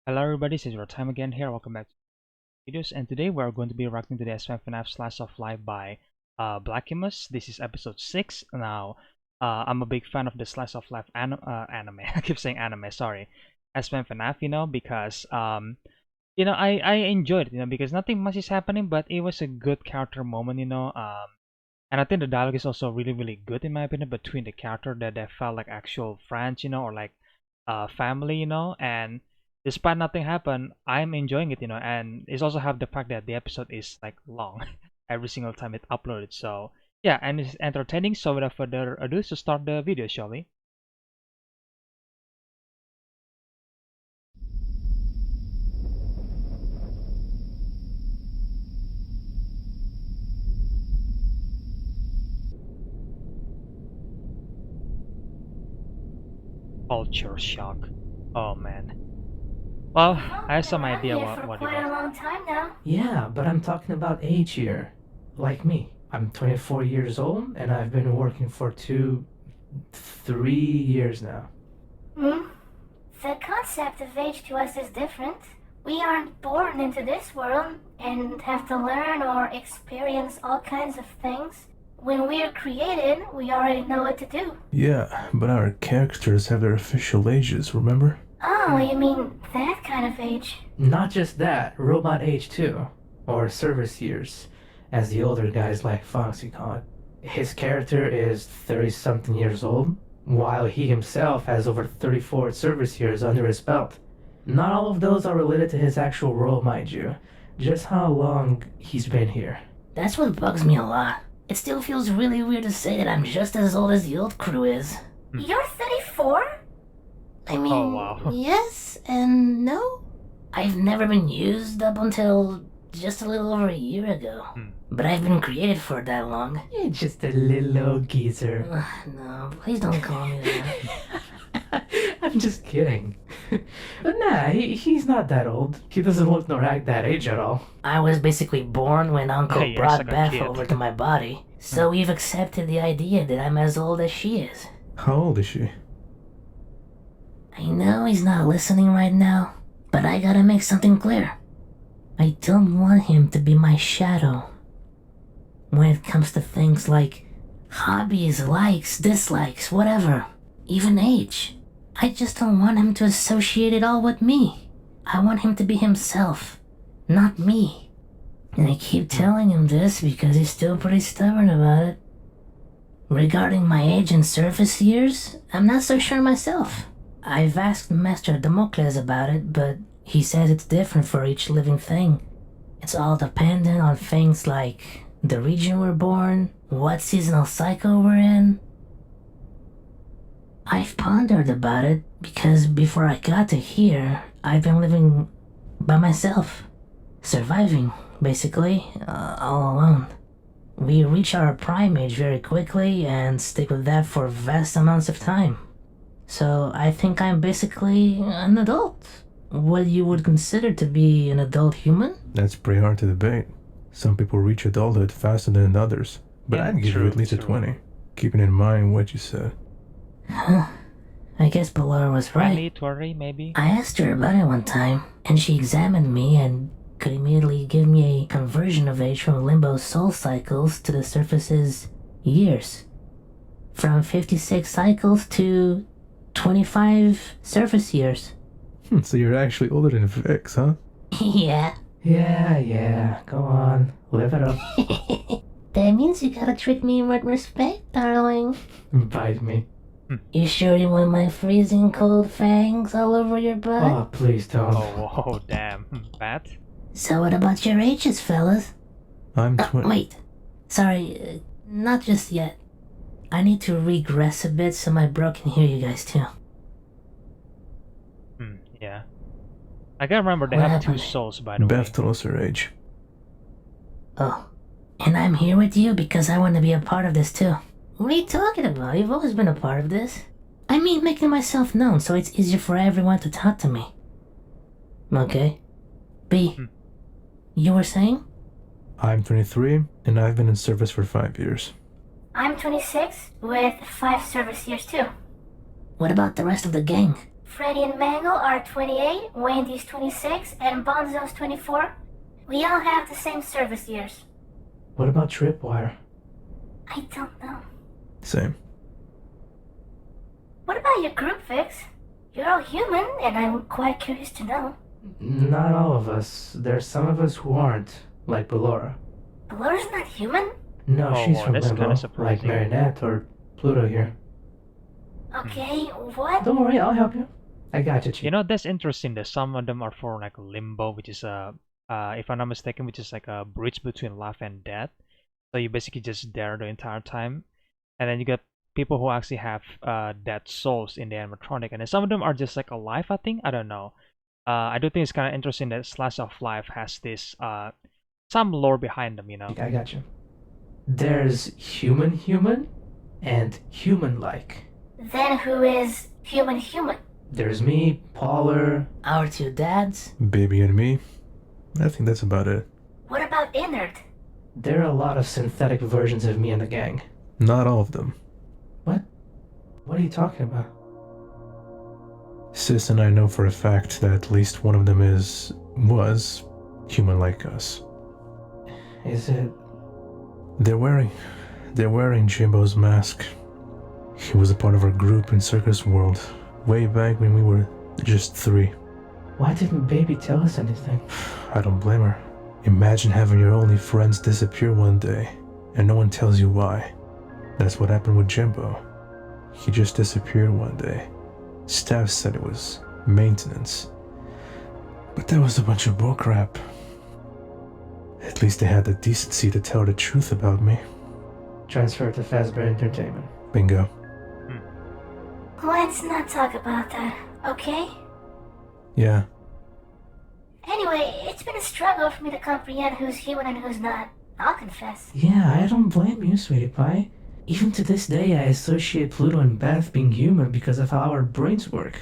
Hello everybody, this is EzraTime again here. Welcome back to videos, and today we are going to be reacting to the sfmfnaf Slice of Life by Blackimus. This is episode 6. Now, I'm a big fan of the Slice of Life anime. I keep saying anime, sorry. sfmfnaf, because I enjoyed it, because nothing much is happening, but it was a good character moment, and I think the dialogue is also really, really good in my opinion between the character that they felt like actual friends, or like family, and despite nothing happened, I'm enjoying it, and it's also have the fact that the episode is like long every single time it uploaded. So yeah, and it's entertaining. So without further ado, let's start the video, shall we? Culture shock. Oh man. Well, I have some idea what it Quite a was. long time now. Yeah, but I'm talking about age here. Like me. I'm 24 years old and I've been working for 3 years now. Hmm? The concept of age to us is different. We aren't born into this world and have to learn or experience all kinds of things. When we're created, we already know what to do. Yeah, but our characters have their official ages, remember? Oh, you mean that kind of age? Not just that, robot age too. Or service years, as the older guys like Foxy call it. His character is 30-something years old, while he himself has over 34 service years under his belt. Not all of those are related to his actual role, mind you, just how long he's been here. That's what bugs me a lot. It still feels really weird to say that I'm just as old as the old crew is. You're 34? I mean, Oh, wow. yes and no. I've never been used up until just a little over a year ago. But I've been created for that long. You're just a little old geezer. No, please don't call me that. I'm just kidding. But nah, he's not that old. He doesn't look nor act that age at all. I was basically born when Uncle Hey, you're brought like a Beth kid. over to my body. So we've accepted the idea that I'm as old as she is. How old is she? I know he's not listening right now, but I gotta make something clear. I don't want him to be my shadow. When it comes to things like hobbies, likes, dislikes, whatever, even age, I just don't want him to associate it all with me. I want him to be himself, not me. And I keep telling him this because he's still pretty stubborn about it. Regarding my age and service years, I'm not so sure myself. I've asked Master Damocles about it, but he says it's different for each living thing. It's all dependent on things like the region we're born, what seasonal cycle we're in. I've pondered about it because before I got to here, I've been living by myself. Surviving, basically, all alone. We reach our prime age very quickly and stick with that for vast amounts of time. So I think I'm basically an adult. What you would consider to be an adult human? That's pretty hard to debate. Some people reach adulthood faster than others, but Yeah, I'd give true, you at least a true. 20, keeping in mind what you said. I guess Ballora was right. 20, 20 maybe? I asked her about it one time, and she examined me and could immediately give me a conversion of age from Limbo's soul cycles to the surface's years. From 56 cycles to 25 surface years. So you're actually older than Vix, huh? Yeah. Yeah, go on. Live it up. That means you gotta treat me with respect, darling. Bite me. You sure you want my freezing cold fangs all over your butt? Oh, please don't. Oh, damn. Bat? So what about your ages, fellas? I'm 20. Wait. Sorry, not just yet. I need to regress a bit so my bro can hear you guys too. Yeah. I can remember they What have two happened? souls, by the way. Beth told us her age. Oh. And I'm here with you because I want to be a part of this too. What are you talking about? You've always been a part of this. I mean making myself known so it's easier for everyone to talk to me. Okay. B. You were saying? I'm 23, and I've been in service for 5 years. I'm 26 with 5 service years too. What about the rest of the gang? Freddy and Mangle are 28, Wendy's 26, and Bonzo's 24. We all have the same service years. What about Tripwire? I don't know. Same. What about your group, Vix? You're all human, and I'm quite curious to know. Not all of us. There's some of us who aren't, like Ballora. Ballora's not human? No, Oh, she's wow, from that's Limbo, kinda like surprising. Marinette or Pluto here. Okay, what? Don't worry, I'll help you. I got you, Chief. You know, that's interesting that some of them are for like limbo, which is if I'm not mistaken, which is like a bridge between life and death. So you basically just there the entire time, and then you got people who actually have dead souls in the animatronic, and then some of them are just like alive. I think, I don't know. I do think it's kind of interesting that Slice of Life has this some lore behind them. You know. I got you. There's human and human-like. Then who is human? There's me, Pauler. Our two dads? Baby and me. I think that's about it. What about Inert? There are a lot of synthetic versions of me and the gang. Not all of them. What? What are you talking about? Sis and I know for a fact that at least one of them was human like us. Is it... They're wearing Jimbo's mask. He was a part of our group in Circus World, way back when we were just 3. Why didn't Baby tell us anything? I don't blame her. Imagine having your only friends disappear one day, and no one tells you why. That's what happened with Jimbo. He just disappeared one day. Staff said it was maintenance. But that was a bunch of bullcrap. At least they had the decency to tell the truth about me. Transfer to Fazbear Entertainment. Bingo. Let's not talk about that, okay? Yeah. Anyway, it's been a struggle for me to comprehend who's human and who's not. I'll confess. Yeah, I don't blame you, sweetie pie. Even to this day, I associate Pluto and Beth being human because of how our brains work.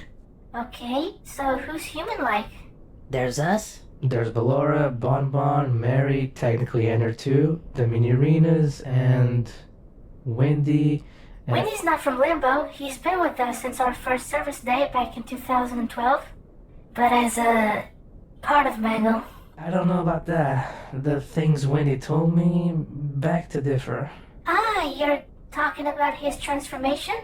Okay, so who's human-like? There's us? There's Ballora, Bonbon, Mary, technically Enter too, the Mini-Arenas, and Wendy. Wendy's not from Limbo. He's been with us since our first service day back in 2012. But as a part of Mangle. I don't know about that. The things Wendy told me, back to differ. Ah, you're talking about his transformation?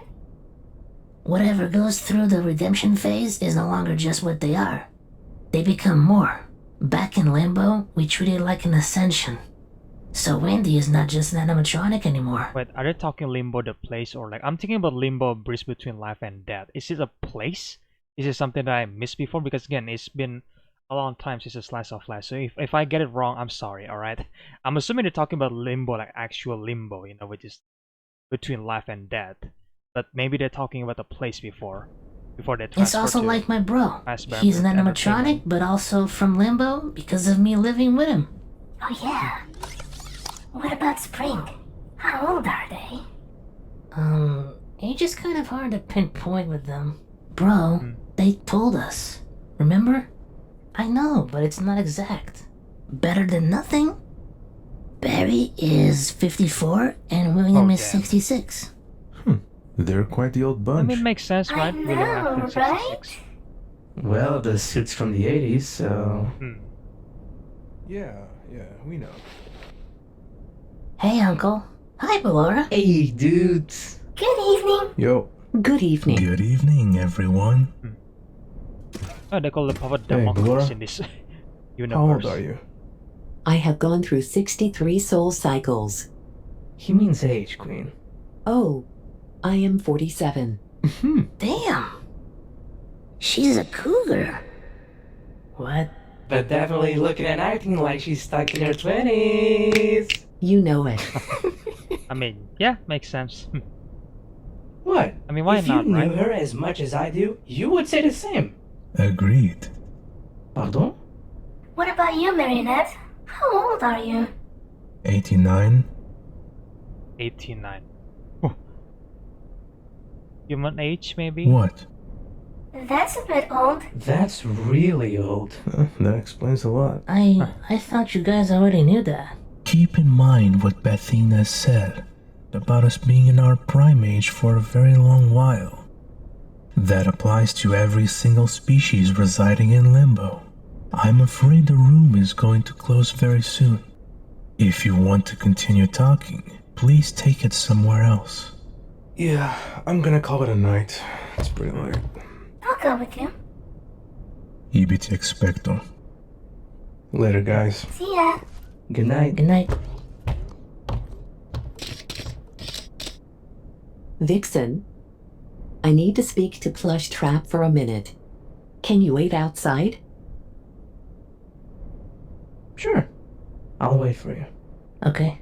Whatever goes through the redemption phase is no longer just what they are. They become more. Back in Limbo, we treat it like an ascension. So Wendy is not just an animatronic anymore. Wait, are they talking Limbo the place, or like I'm thinking about Limbo bridge between life and death? Is it a place? Is it something that I missed before? Because again, it's been a long time since a Slice of Life. So if I get it wrong, I'm sorry. All right. I'm assuming they're talking about Limbo, like actual Limbo, you know, which is between life and death. But maybe they're talking about the place before they transfer. It's also to like my bro. Fazbear He's an Entertainment. animatronic, but also from Limbo because of me living with him. Oh yeah. What about Spring? How old are they? Age is kind of hard to pinpoint with them. Bro, they told us. Remember? I know, but it's not exact. Better than nothing. Barry is 54 and William is damn. 66. They're quite the old I bunch. mean, it makes sense, I right? William know, Afton, right? 66. Well, the suit's from the 80s, so... Yeah, we know. Hey, Uncle. Hi, Ballora. Hey, dudes! Good evening. Yo. Good evening. Good evening, everyone. Oh, they call the puppet Hey, democracy Ballora. in this How universe. old are you? I have gone through 63 soul cycles. He means age, Queen. Oh, I am 47. Damn. She's a cougar. What? But definitely looking and acting like she's stuck in her 20s. You know it. I mean, yeah, makes sense. What? I mean, why if not, you knew right? her as much as I do, you would say the same. Agreed. Pardon? What about you, Marionette? How old are you? 89. 89. Oh. Human age, maybe? What? That's a bit old. That's really old. That explains a lot. I thought you guys already knew that. Keep in mind what Bethina said about us being in our prime age for a very long while. That applies to every single species residing in Limbo. I'm afraid the room is going to close very soon. If you want to continue talking, please take it somewhere else. Yeah, I'm gonna call it a night. It's pretty late. I'll go with you. Ibi te expecto. Later, guys. See ya. Good night. Good night. Vixen, I need to speak to Plush Trap for a minute. Can you wait outside? Sure. I'll wait for you. Okay.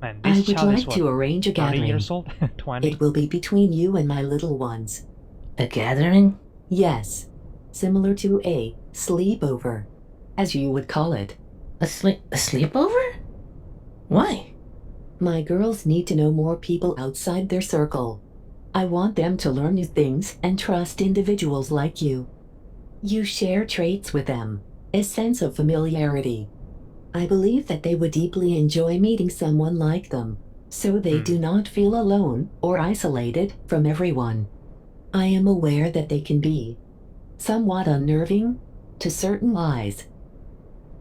Man, I this would child is like what, to arrange a 30 gathering. years old? 20? It will be between you and my little ones. A gathering? Yes, similar to a sleepover, as you would call it. A sleepover? Why? My girls need to know more people outside their circle. I want them to learn new things and trust individuals like you. You share traits with them, a sense of familiarity. I believe that they would deeply enjoy meeting someone like them, so they do not feel alone or isolated from everyone. I am aware that they can be somewhat unnerving to certain eyes,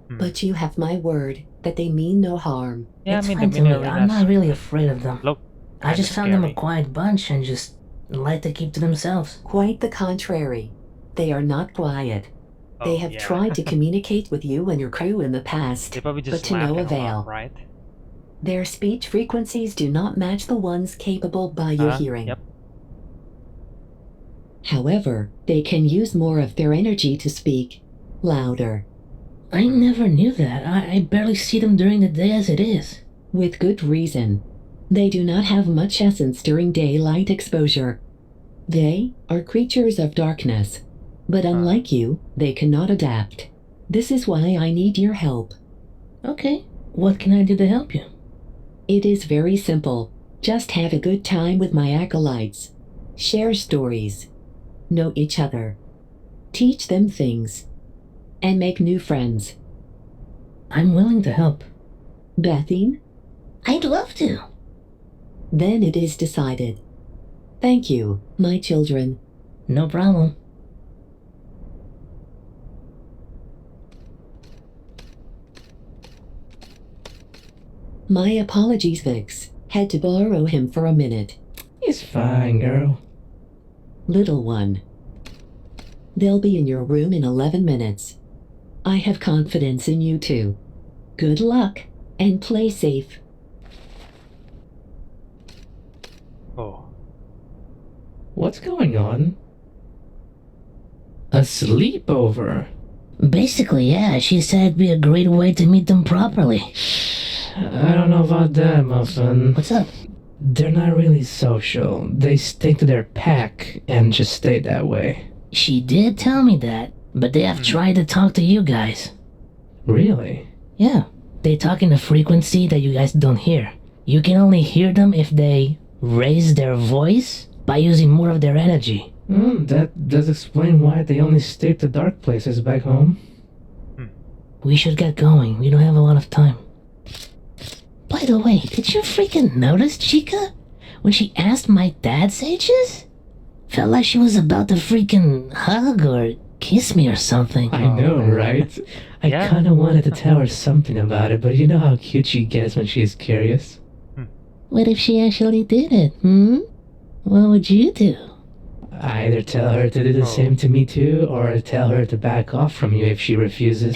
but you have my word that they mean no harm. Yeah, It's I mean, fine the to me. mini I'm arenas not really afraid of them. look I just kinda found them a scary. quiet bunch and just like to keep to themselves. Quite the contrary. They are not quiet. They Oh, have yeah. tried to communicate with you and your crew in the past, They probably but just to laugh no and avail. laugh, right? Their speech frequencies do not match the ones capable by your hearing. Yep. However, they can use more of their energy to speak louder. I never knew that. I barely see them during the day as it is. With good reason. They do not have much essence during daylight exposure. They are creatures of darkness, but unlike you, they cannot adapt. This is why I need your help. Okay, what can I do to help you? It is very simple. Just have a good time with my acolytes. Share stories. Know each other. Teach them things. And make new friends. I'm willing to help. Bethine? I'd love to. Then it is decided. Thank you, my children. No problem. My apologies, Vix. Had to borrow him for a minute. It's fine, girl. Little one. They'll be in your room in 11 minutes. I have confidence in you too. Good luck, and play safe. Oh. What's going on? A sleepover? Basically, yeah, she said it'd be a great way to meet them properly. I don't know about that, Muffin. What's up? They're not really social. They stick to their pack and just stay that way. She did tell me that, but they have tried to talk to you guys. Really? Yeah, they talk in a frequency that you guys don't hear. You can only hear them if they raise their voice by using more of their energy. That does explain why they only stick to dark places back home. We should get going. We don't have a lot of time. By the way, did you freaking notice, Chica? When she asked my dad's ages? Felt like she was about to freaking hug or kiss me or something. I know, right? I Yeah. kinda wanted to tell her something about it, but you know how cute she gets when she's curious. What if she actually did it, What would you do? I either tell her to do the same to me too, or tell her to back off from you if she refuses.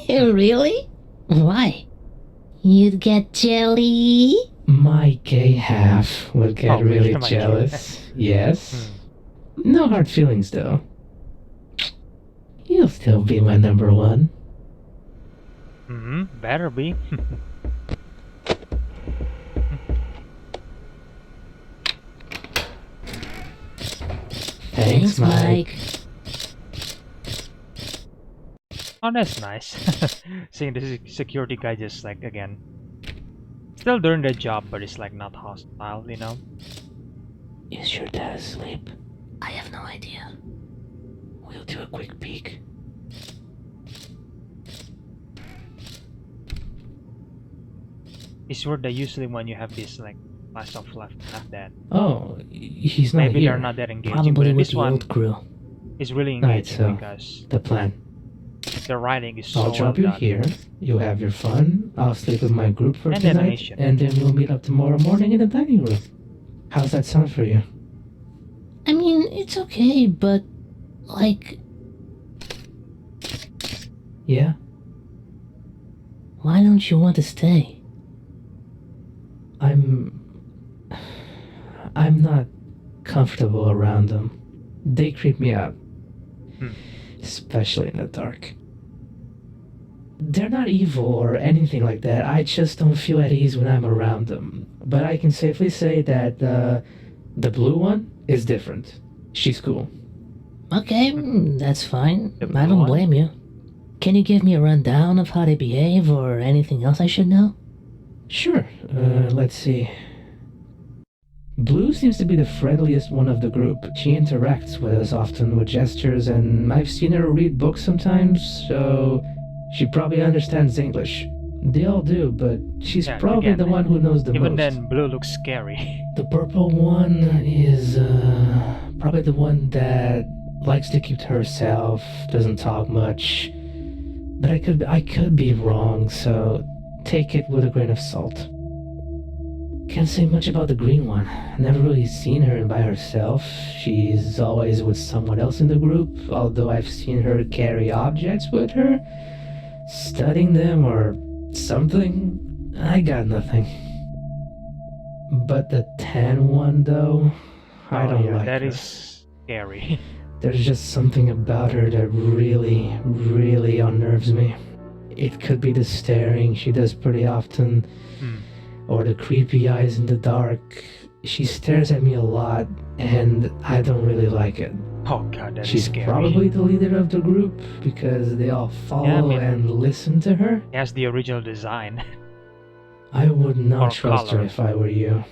Really? Why? You'd get jelly? My gay half would get Oh, really my gay jealous. Yes. No hard feelings though. You'll still be my number one. Better be. Thanks, Mike. Oh, that's nice. Seeing the security guy just like, again, still doing their job, but it's like not hostile, you know? Is your dad asleep? I have no idea. We'll do a quick peek. Is Yorda usually when you have this like slice of life not that? Oh, he's not Maybe here. they're not that engaging, Probably but with this the one old crew. is really Right, engaging so because the plan. the writing is I'll so drop well you done. here. You'll have your fun. I'll sleep with my group for And tonight, animation. and then we'll meet up tomorrow morning in the dining room. How's that sound for you? I mean, it's okay, but like, Yeah? why don't you want to stay? I'm not comfortable around them. They creep me out. Especially in the dark. They're not evil or anything like that. I just don't feel at ease when I'm around them. But I can safely say that the blue one is different. She's cool. Okay, that's fine. The I blue don't one? blame you. Can you give me a rundown of how they behave or anything else I should know? Sure. Let's see. Blue seems to be the friendliest one of the group. She interacts with us often with gestures, and I've seen her read books sometimes, so she probably understands English. They all do, but she's Yeah, probably again, the one who knows the even most. then, blue looks scary. The purple one is probably the one that likes to keep to herself, doesn't talk much. But I could be wrong, so take it with a grain of salt. Can't say much about the green one. Never really seen her by herself. She's always with someone else in the group, although I've seen her carry objects with her, studying them or something. I got nothing. But the tan one, though, I don't like that her. is scary. There's just something about her that really, really unnerves me. It could be the staring she does pretty often, or the creepy eyes in the dark. She stares at me a lot, and I don't really like it. Oh god, that is She's scary. probably the leader of the group because they all follow and listen to her. It has the original design. I would not Or trust color. her if I were you.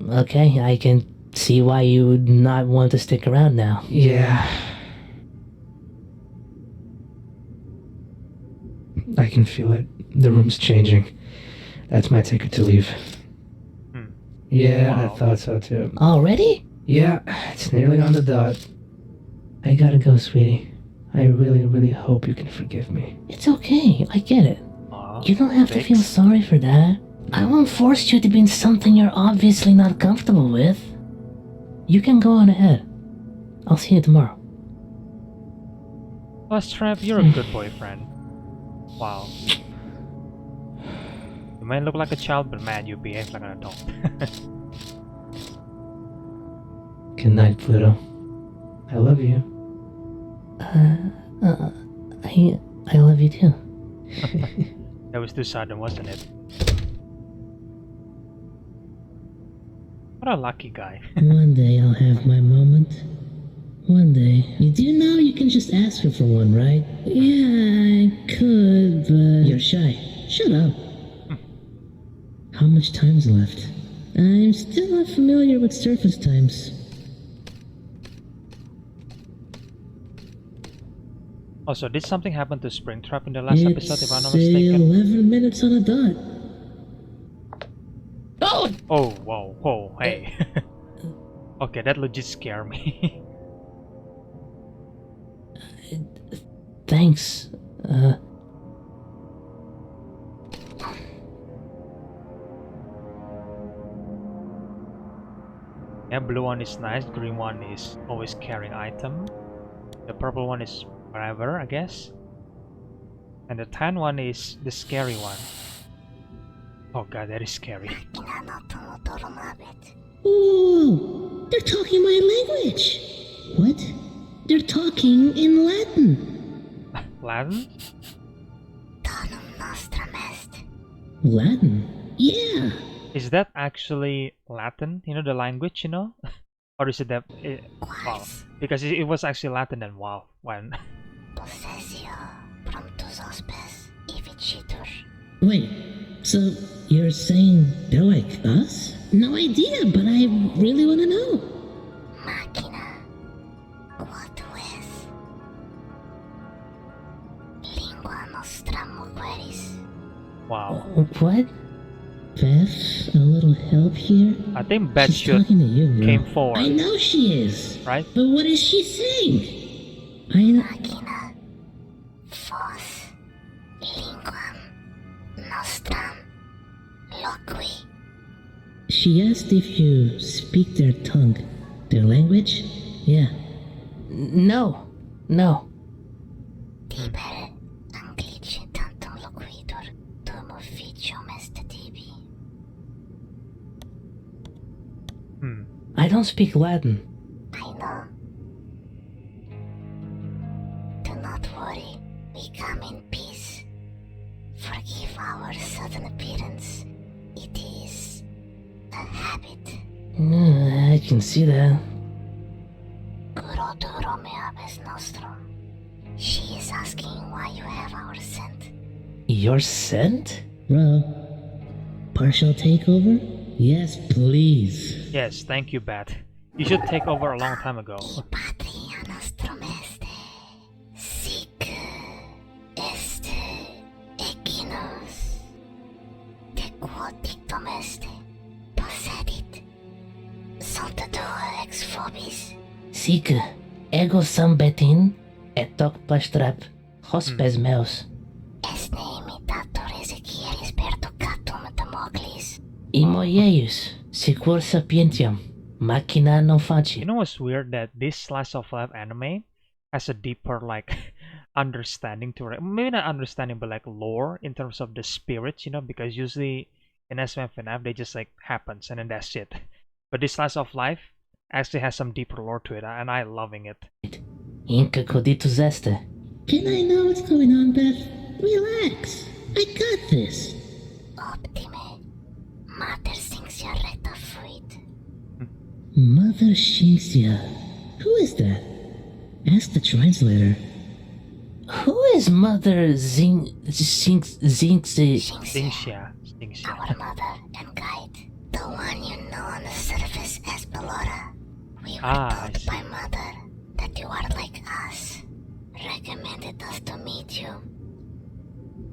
Okay, I can see why you would not want to stick around now. Yeah. I can feel it. The room's changing. That's my ticket to leave. Yeah, Wow. I thought so too. Already? Yeah, it's nearly on the dot. I gotta go, sweetie. I really, really hope you can forgive me. It's okay, I get it. Aw, You don't have to thanks. feel sorry for that. I won't force you to be in something you're obviously not comfortable with. You can go on ahead. I'll see you tomorrow. Plus, Tramp, you're a good boyfriend. Wow. You might look like a child, but man, you behave like an adult. Good night, Pluto. I love you. I love you too. That was too sudden, wasn't it? What a lucky guy. One day I'll have my moment. One day. You do know you can just ask her for one, right? Yeah, I could, but... You're shy. Shut up. How much time's left? I'm still not familiar with surface times. Also, did something happen to Springtrap in the last episode, if I'm not mistaken? 11 minutes on a dot. Oh, whoa, whoa, hey. Okay, that legit scared me. Thanks. Yeah, blue one is nice, green one is always carrying item. The purple one is whatever, I guess. And the tan one is the scary one. Oh god, that is scary. Ooh, they're talking my language. What? They're talking in Latin. Latin? Latin? Yeah. Is that actually Latin? You know, the language, you know? Or is it that... wow. Because it was actually Latin and wow. When... Wait, so you're saying they're like us? No idea, but I really want to know. What? Beth, a little help here? I think Beth She's should talking to you, bro. came forward. I know she is. Right? But what is she saying? I know. Machina, fos, linguam, nostram, loqui. She asked if you speak their tongue. Their language? Yeah. No. Tiber, anglice tantum loquitur, dum officium est tibi. I don't speak Latin. I know. Do not worry, we come in peace. Forgive our sudden appearance. It is a habit. I can see that. Curotur me habes nostrum. She is asking why you have our scent. Your scent? Bro. Partial takeover? Yes, please. Yes, thank you, Beth. You should take over a long time ago. Patria nostrum est. Sic est equinos. De quod dictum est. Possedit. Sancta tua ex phobis. Sic ego sum betin et toc plastrap hospes meus. Est ne imitator Ezequielis per toccatum Damocles. Imoieus, secur sapientiam, machina non You faci. know what's weird? That this slice of life anime has a deeper like understanding to it. Maybe not understanding, but like lore in terms of the spirits, you know, because usually in SFM FNaF they just like happens and then that's it. But this slice of life actually has some deeper lore to it, and I'm loving it. Inca coditus est. Can I know what's going on, Beth? Relax. I got this. Optime. Mater Sinxia recta fuit. Mother Shinxia. Who is that? Ask the translator. Who is Mother Zinxia? Stingxia. Our mother and guide. The one you know on the surface as Bellora. We were I told see. by mother that you are like us. Recommended us to meet you.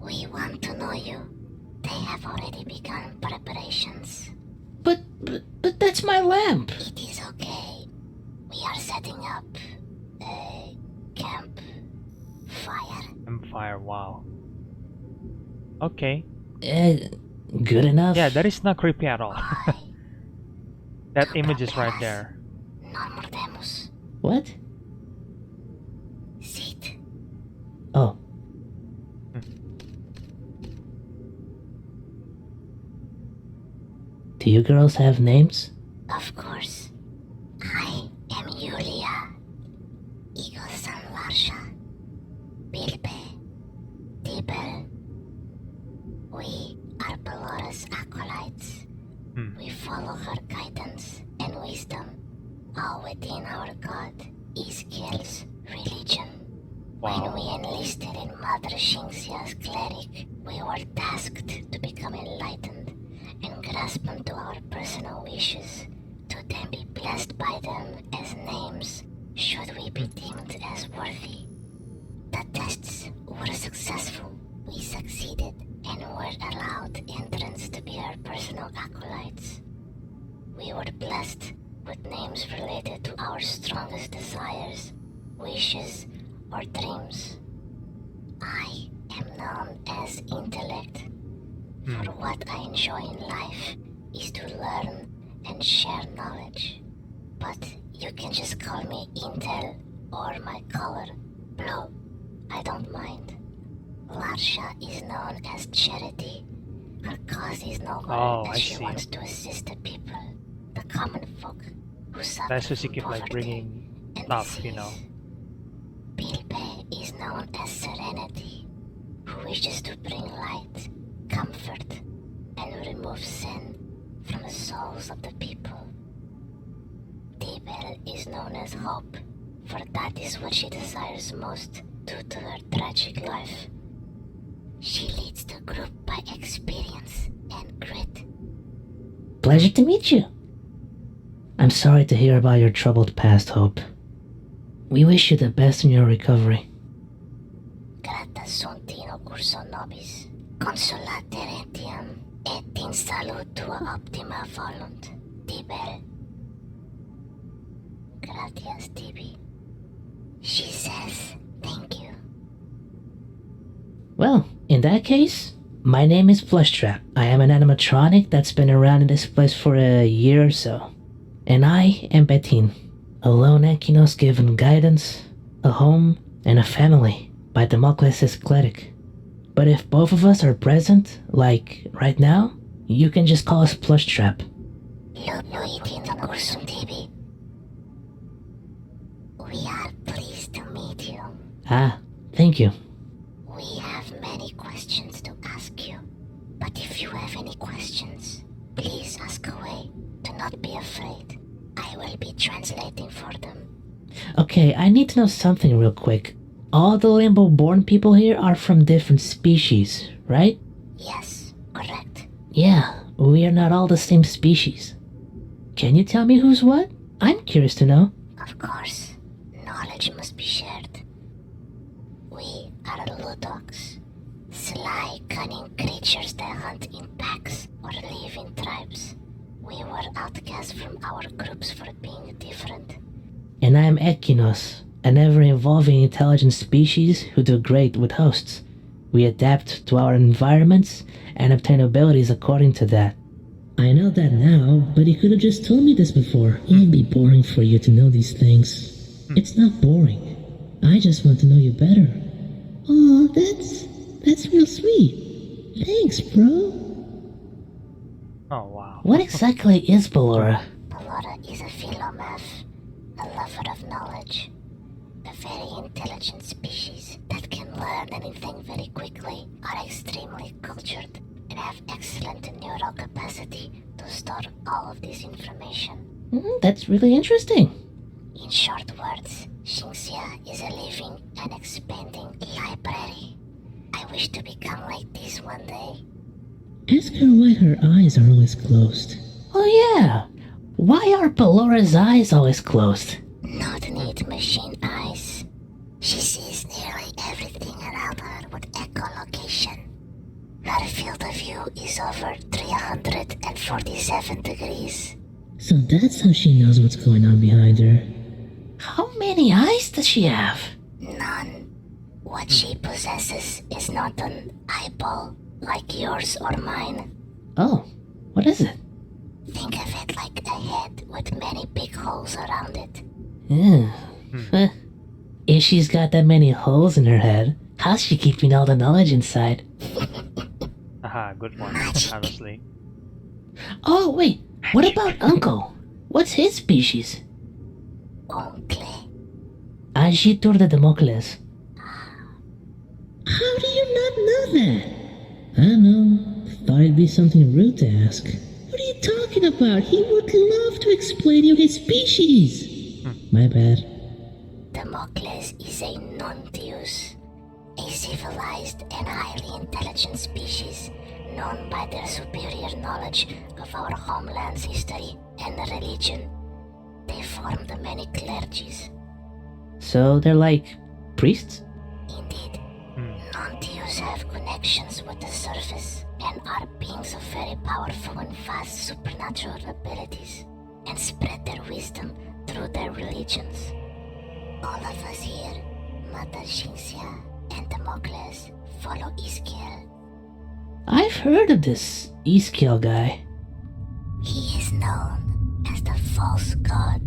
We want to know you. They have already begun preparations. But that's my lamp. It is okay. We are setting up a camp fire. Empire, wow. Okay. Good enough. Yeah, that is not creepy at all. Why? That image is right there. Non mordemus. What? Sit. Oh. Do you girls have names? Of course. I am Julia. Ego San Larsha. Bilbe. Tibel. We are Bellora's acolytes. We follow her guidance and wisdom. All within our god, Iskil's religion. When Wow. we enlisted in Mother Shinxia's cleric, we were tasked to become enlightened and grasp onto our personal wishes, to then be blessed by them as names, should we be deemed as worthy. The tests were successful. We succeeded and were allowed entrance to be our personal acolytes. We were blessed with names related to our strongest desires, wishes, or dreams. I am known as intellect, for what I enjoy in life is to learn and share knowledge. But you can just call me Intel or my color, Blue. I don't mind. Larsha is known as charity. Her cause is noble Oh, and I she see. wants to assist the people, the common folk, who suffer That's what she from keep like poverty bringing and stuff, you know. disease. Bilbe is known as Serenity, who wishes to bring light, comfort, and remove sin from the souls of the people. Tibel is known as Hope, for that is what she desires most due to her tragic life. She leads the group by experience and grit. Pleasure to meet you. I'm sorry to hear about your troubled past, Hope. We wish you the best in your recovery. Grata sunt in curso nobis, consolate retiam. In salute tua optima volunt, Tibel. Gratias, Tibi. She says thank you. Well, in that case, my name is Plushtrap. I am an animatronic that's been around in this place for a year or so. And I am Bettine, a lone Ekinos given guidance, a home, and a family by Damocles' Cleric. But if both of us are present, like right now, you can just call us Plushtrap. We are pleased to meet you. Ah, thank you. We have many questions to ask you, but if you have any questions, please ask away. Do not be afraid. I will be translating for them. Okay, I need to know something real quick. All the Limbo-born people here are from different species, right? Yes, correct. Yeah, we are not all the same species. Can you tell me who's what? I'm curious to know. Of course. Knowledge must be shared. We are Ludoks, sly, cunning creatures that hunt in packs or live in tribes. We were outcast from our groups for being different. And I am Ekinos, an ever-evolving intelligent species who do great with hosts. We adapt to our environments and obtain abilities according to that. I know that now, but you could have just told me this before. It would be boring for you to know these things. It's not boring. I just want to know you better. Aw, that's real sweet. Thanks, bro. Oh, wow. What exactly is Ballora? Ballora is a philomath, a lover of knowledge. A very intelligent species that can learn anything very quickly, are extremely cultured, and have excellent neural capacity to store all of this information. That's really interesting. In short words, Xingxia is a living and expanding library. I wish to become like this one day. Ask her why her eyes are always closed. Oh yeah! Why are Ballora's eyes always closed? Not need machine eyes. She sees nearly everything around her with echolocation. Her field of view is over 347 degrees. So that's how she knows what's going on behind her. How many eyes does she have? None. What she possesses is not an eyeball like yours or mine. Oh, what is it? Think of it like a head with many big holes around it. If she's got that many holes in her head, how's she keeping all the knowledge inside? Aha, good one, honestly. Oh, wait, what about Uncle? What's his species? Oncle. Agitur de Damocles. How do you not know that? I don't know. Thought it'd be something rude to ask. What are you talking about? He would love to explain you his species. My bad. Damocles is a non-deus, a civilized and highly intelligent species known by their superior knowledge of our homeland's history and religion. They form the many clergies. So they're like priests? Indeed. Non-deus have connections with the surface and are beings of very powerful and vast supernatural abilities, and spread their wisdom through their religions. All of us here, Mother Xingxia and Damocles, follow Iskiel. I've heard of this Iskiel guy. He is known as the false god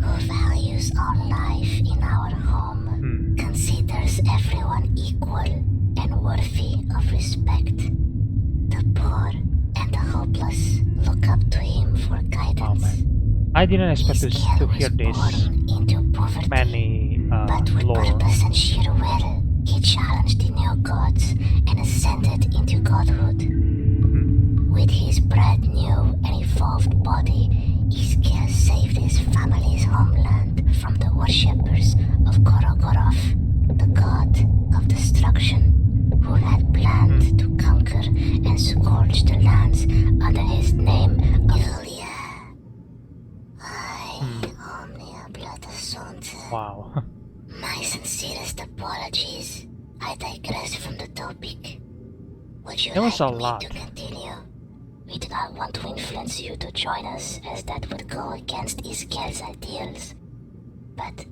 who values all life in our home, considers everyone equal and worthy of respect. The poor and the hopeless look up to him for guidance. I didn't expect to hear this many but with lore. purpose and sheer will, he challenged the new gods and ascended into godhood. With his brand new and evolved body, Iskiel saved his family's homeland from the worshippers of Gorogoroth, the god of destruction, who had planned to conquer and scourge the lands under his name Ilia. Omnia Blood Sunt. Wow. My sincerest apologies. I digress from the topic. Would you There was like a me lot. to continue? We do not want to influence you to join us, as that would go against Iskel's ideals. But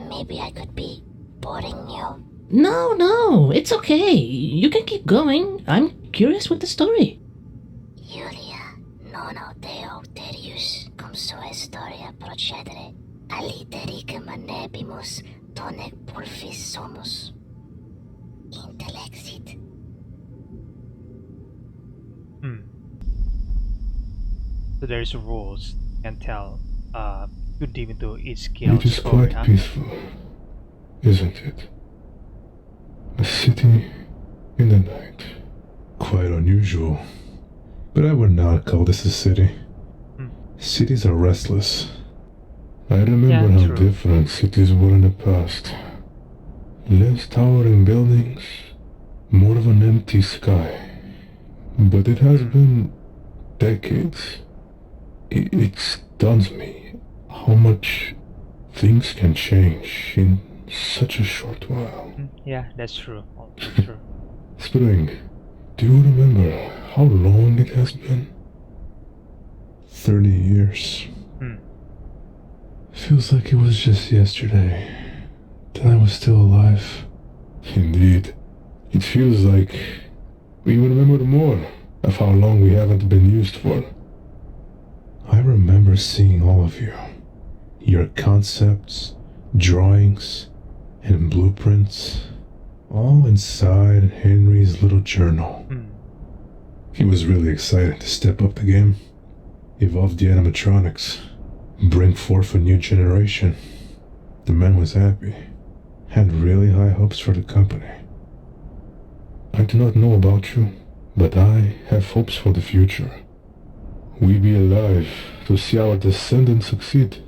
maybe I could be boring you. No, it's okay. You can keep going. I'm curious with the story. Julia, non auteo terius, cum sua historia procedere, aliterique manebimus, tonec pulfis somus. Intellexit. So there's rules. You can tell too deep into each skill. It is quite peaceful, isn't it? A city in the night. Quite unusual. But I would not call this a city. Cities are restless. I remember how different cities were in the past. Less towering buildings, more of an empty sky. But it has been decades. It stuns me how much things can change in such a short while. Yeah, that's true. That's true. Spring, do you remember how long it has been? 30 years. Feels like it was just yesterday that I was still alive. Indeed. It feels like we remember more of how long we haven't been used for. I remember seeing all of you. Your concepts, drawings, and blueprints, all inside Henry's little journal. He was really excited to step up the game, evolve the animatronics, bring forth a new generation. The man was happy, had really high hopes for the company. I do not know about you, but I have hopes for the future. We be alive to see our descendants succeed.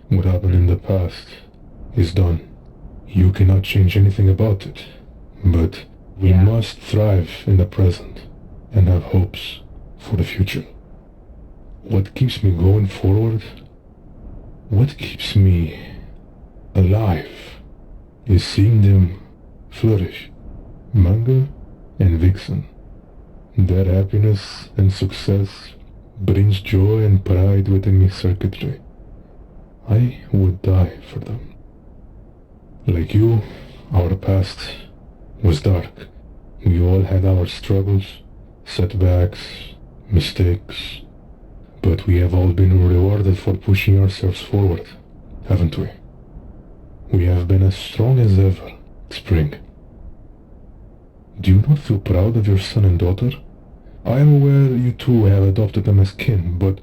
What happened in the past is done. You cannot change anything about it, but we must thrive in the present and have hopes for the future. What keeps me going forward, what keeps me alive, is seeing them flourish. Manga and Vixen. Their happiness and success brings joy and pride within me circuitry. I would die for them. Like you, our past was dark. We all had our struggles, setbacks, mistakes, but we have all been rewarded for pushing ourselves forward, haven't we? We have been as strong as ever, Spring. Do you not feel proud of your son and daughter? I am aware you two have adopted them as kin, but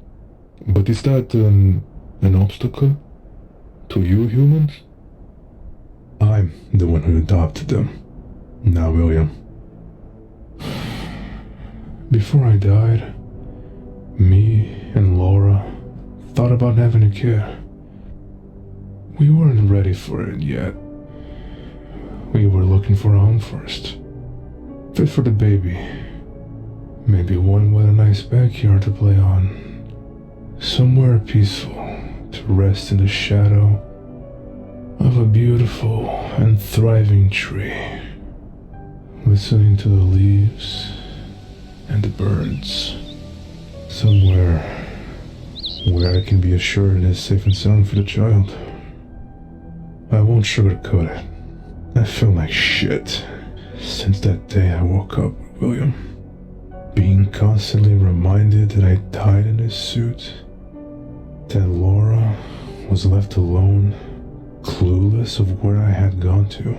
is that an obstacle to you humans? I'm the one who adopted them, not William. Before I died, me and Laura thought about having a kid. We weren't ready for it yet. We were looking for a home first. Fit for the baby. Maybe one with a nice backyard to play on. Somewhere peaceful to rest in the shadow of a beautiful and thriving tree. Listening to the leaves and the birds. Somewhere where I can be assured it is safe and sound for the child. I won't sugarcoat it. I feel like shit since that day I woke up with William. Being constantly reminded that I died in his suit. That Laura was left alone, clueless of where I had gone to.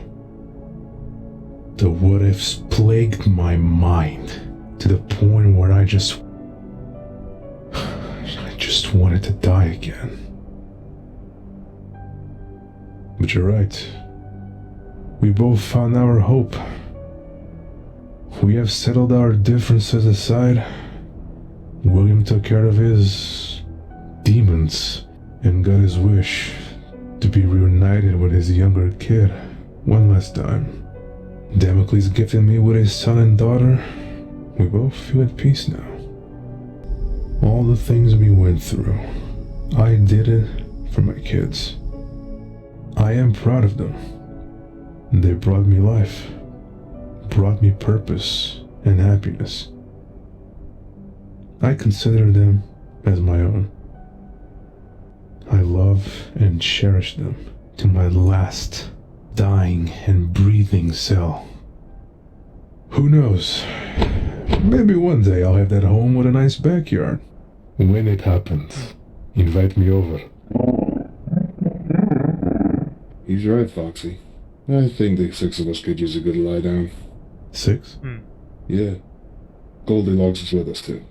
The what ifs plagued my mind to the point where I just wanted to die again. But you're right. We both found our hope. We have settled our differences aside. William took care of his demons and got his wish to be reunited with his younger kid one last time. Damocles gifted me with his son and daughter. We both feel at peace now. All the things we went through, I did it for my kids. I am proud of them. They brought me life, brought me purpose and happiness. I consider them as my own. I love and cherish them to my last dying and breathing cell. Who knows? Maybe one day I'll have that home with a nice backyard. When it happens, invite me over. He's right, Foxy. I think the 6 of us could use a good lie down. 6? Yeah. Goldilocks is with us too.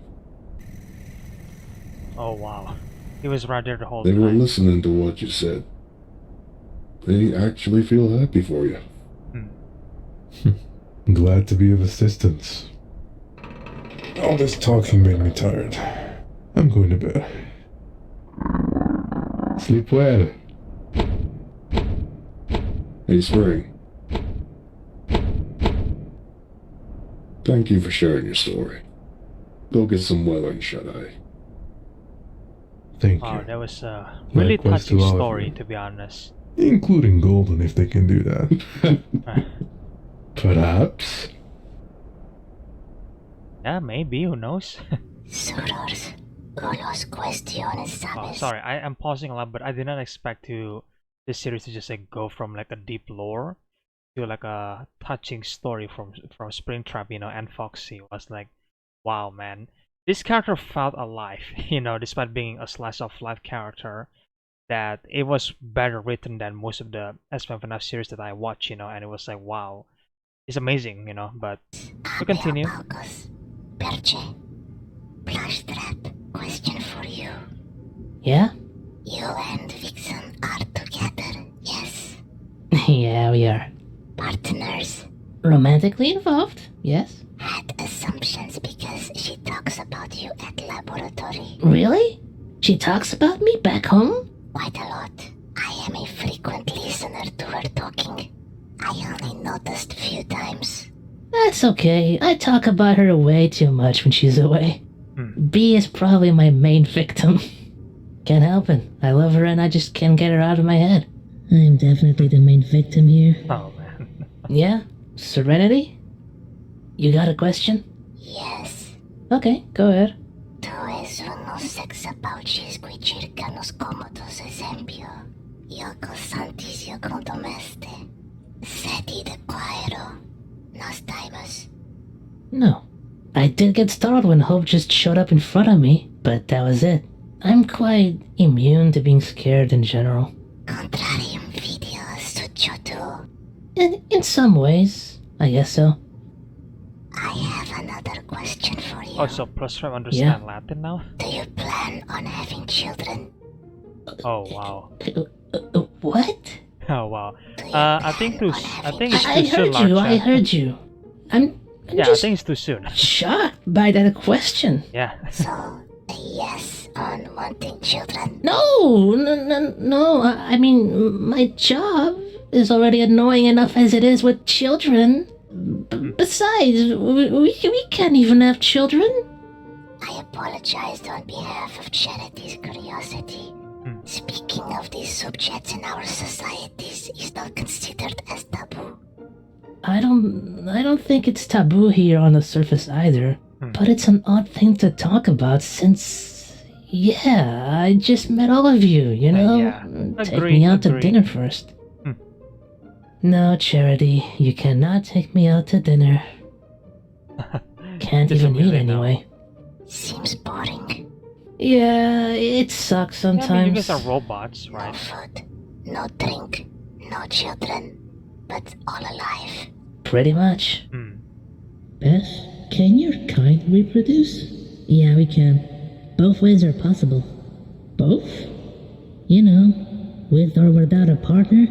Oh wow. He was right there the whole They time. were listening to what you said. They actually feel happy for you. Glad to be of assistance. All this talking made me tired. I'm going to bed. Sleep well. Hey, Spring. Thank you for sharing your story. Go get some weathering, shut-eye. Thank Wow, you. that was a really Likewise touching to all of story, you. to be honest. Including Golden, if they can do that. Perhaps. Yeah, maybe, who knows? Suros, unos cuestiones, Oh, sabes? sorry, I am pausing a lot, but I did not expect this series to just like go from like a deep lore to like a touching story from Springtrap, you know, and Foxy. It was like, wow, man, this character felt alive, you know, despite being a slice of life character. That it was better written than most of the SFM FNaF series that I watch, you know, and it was like, wow, it's amazing, you know. But to continue. Palcos, Perche, Plush Trap, question for you. Yeah? You and Vixen are together, yes? Yeah, we are. Partners. Romantically involved, yes. Had assumptions because she talks about you at laboratory. Really? She talks about me back home? Quite a lot. I am a frequent listener to her talking. I only noticed few times. That's okay. I talk about her way too much when she's away. B is probably my main victim. Can't help it. I love her and I just can't get her out of my head. I'm definitely the main victim here. Oh man. Yeah? Serenity? You got a question? Yes. Okay, go ahead. Tu és unos sexapaucis qui circa nos comodos esempio. Ioko santis ioko domeste. Sedi de quaero. Nos daimos. No. I did get startled when Hope just showed up in front of me, but that was it. I'm quite immune to being scared in general. Contrarium video succio In some ways, I guess so. I have another question for you. Oh, so Plushtrap understand Latin now? Do you plan on having children? Oh wow. What? Oh wow. Do you I think plan too. on I having think it's I too soon, heard you, I Larchat. heard you. I'm Yeah, I just think it's too soon. shocked by that question. Yeah. So, a yes on wanting children. No, I mean, my job is already annoying enough as it is with children. Besides, we can't even have children. I apologize on behalf of Charity's curiosity. Speaking of these subjects in our societies is not considered as taboo. I don't think it's taboo here on the surface either. But it's an odd thing to talk about since, yeah, I just met all of you, you know? Yeah. Take Agree, me out to agree. dinner first. No, Charity, you cannot take me out to dinner. Can't even eat Disappointing now. anyway. Seems boring. Yeah, it sucks Yeah, I mean, sometimes. you guys are robots, No right? food, no drink, no children, but all alive. Pretty much. Beth, can your kind reproduce? Yeah, we can. Both ways are possible. Both? You know, with or without a partner.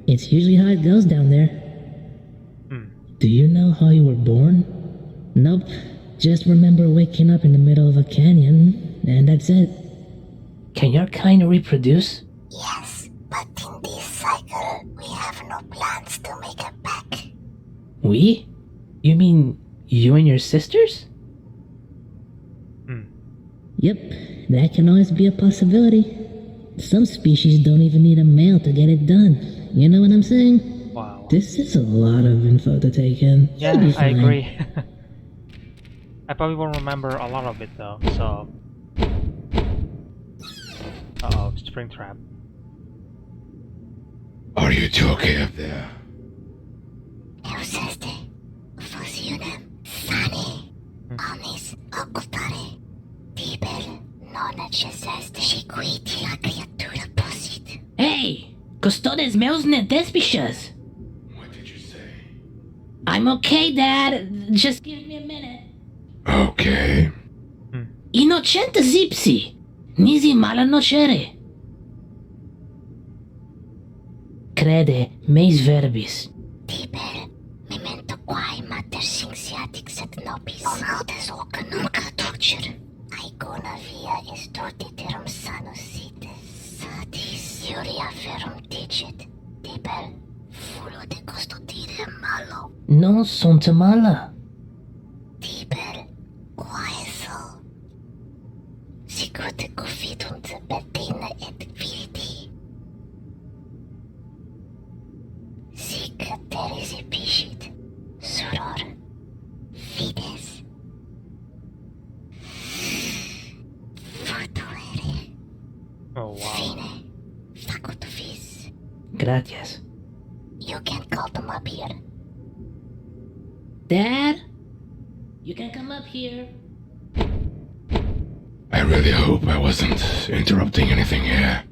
It's usually how it goes down there. Do you know how you were born? Nope. Just remember waking up in the middle of a canyon, and that's it. Can your kind reproduce? Yes, but in this cycle, we have no plans to make it back. We? You mean you and your sisters? Yep, that can always be a possibility. Some species don't even need a male to get it done. You know what I'm saying? Wow. This is a lot of info to take in. Yeah, You'll be I fine. agree. I probably won't remember a lot of it though, so... Uh-oh, Springtrap. Are you two okay up there? Euseste, fusionem, sani, onis, occultare, tiber, non necesseste, shiquiti la creatura posit. Hey! Custodes meus ne despichas! What did you say? I'm okay, Dad. Just give me a minute. Okay. Innocente zipsi, nisi mala nocere. Crede meis verbis. Tiber, memento quae mater sinxiatic sed nobis. Autes hoc nunca docere. Aegona via estuditerum sanus sites. Satis iuria ferum digit. Tiber, fulo de custodire malo. Non sunt mala. Tiber, quaeso. Sicut confidunt Bettina et Vidi. Sic teres epicit, soror, fides. Futuere. Oh wow. Fine, facut vis. Gracias. You can call them up here. Dad? You can come up here. I really hope I wasn't interrupting anything here.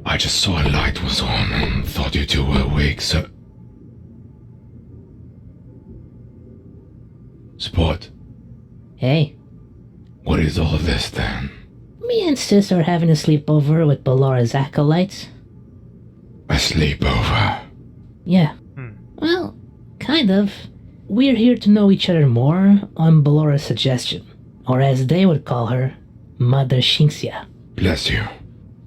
I just saw a light was on and thought you two were awake, so... Sport, Hey, what is all of this then? me and Sis are having a sleepover with Balora's acolytes. A sleepover? Yeah. Well, kind of. We're here to know each other more on Balora's suggestion. Or as they would call her, Mother Shinxia. Bless you.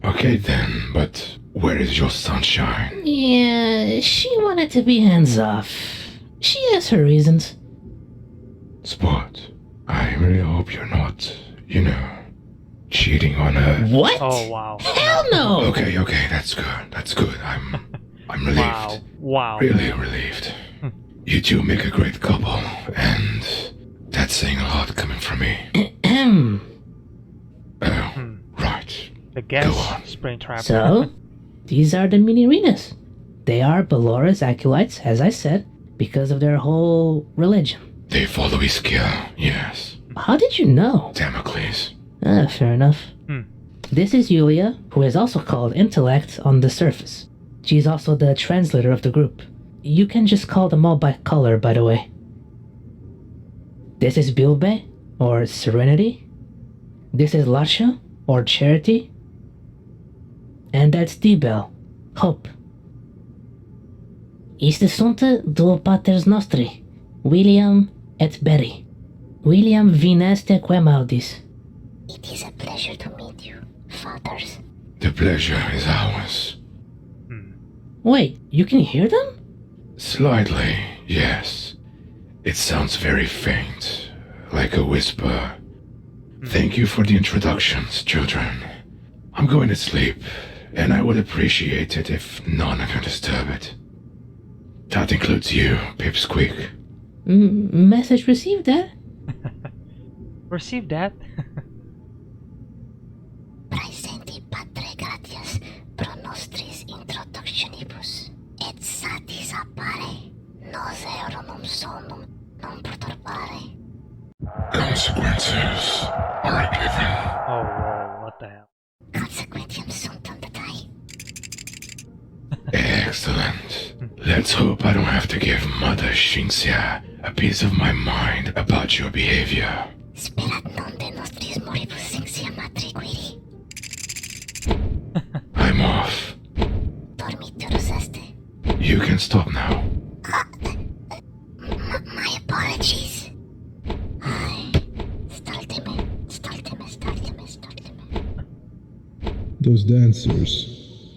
Okay then, but where is your sunshine? Yeah, she wanted to be hands off. She has her reasons. Sport, I really hope you're not, cheating on her. What? Oh wow. Hell no! Okay, that's good. I'm relieved. Wow. Really relieved. You two make a great couple, and that's saying a lot coming from me. Oh, right. The Go guess, on. Springtrap. So, these are the mini arenas. They are Balora's acolytes, as I said, because of their whole religion. They follow Ischia, yes. How did you know? Damocles. Fair enough. This is Yulia, who is also called Intellect on the surface. She's also the translator of the group. You can just call them all by color, by the way. This is Bilbe, or Serenity. This is Lasha, or Charity. And that's Dibel, Hope. Iste sunt duo paters nostri, William et Berry. William vineste quem audis. It is a pleasure to meet you, fathers. The pleasure is ours. Wait, you can hear them? Slightly, yes. It sounds very faint, like a whisper. Thank you for the introductions, children. I'm going to sleep, and I would appreciate it if none of you disturb it. That includes you, Pipsqueak. Message received, Dad? Receive that. Praesenti patre gratias pro nostris introductionibus, et satis appare, nos eorum sonum non perturbare. Consequences are given. Oh whoa, what the hell? Consequentiam sunt datae. Excellent. Let's hope I don't have to give Mother Shinxia a piece of my mind about your behavior. Sperat non de nostris moribus Shinxia matriquiri. I'm off. Dormiturus este. You can stop now. My apologies. Stolteme. Those dancers,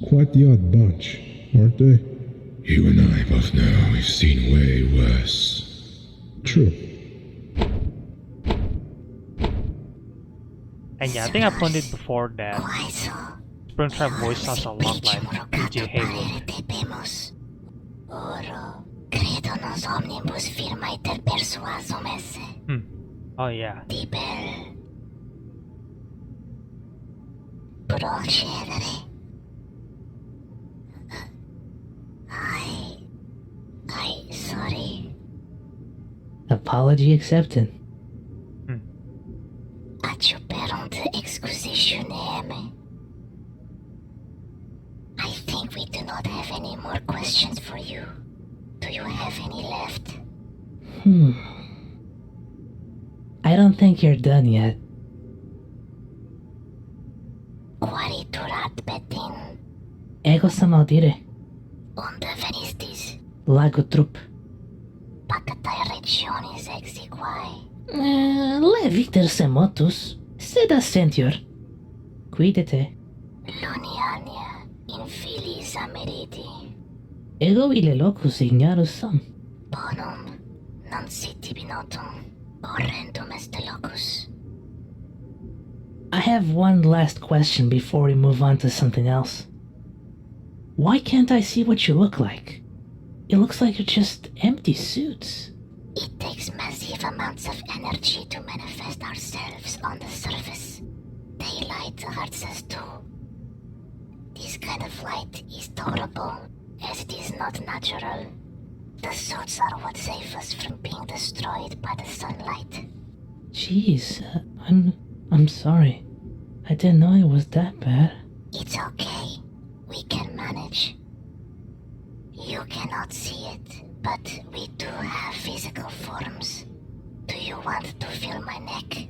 quite the odd bunch, aren't they? You and I both know we've seen way worse. True. And yeah, I think I pointed before that Springtrap voice sounds a lot like DJ Haywood. Oro, credo nos omnibus firma iter persuasum esse. Oh yeah. Deeper. Procedere. I sorry. Apology accepted. Acciuperont excusation. I think we do not have any more questions for you. Do you have any left? I don't think you're done yet. Quariturat betin. Ego samaldire. Unde venistis? Lago trup. Pacatai regionis exiquae. Leviter semotus. Sed assentior. Quidete. Luniania in filis ameriti. Ego ille locus ignarus sum. Bonum non sit tibi notum. Horrendum est locus. I have one last question before we move on to something else. Why can't I see what you look like? It looks like you're just empty suits. It takes massive amounts of energy to manifest ourselves on the surface. Daylight hurts us too. This kind of light is tolerable, as it is not natural. The suits are what save us from being destroyed by the sunlight. Jeez, I'm sorry. I didn't know it was that bad. It's okay. We can manage. You cannot see it, but we do have physical forms. Do you want to feel my neck?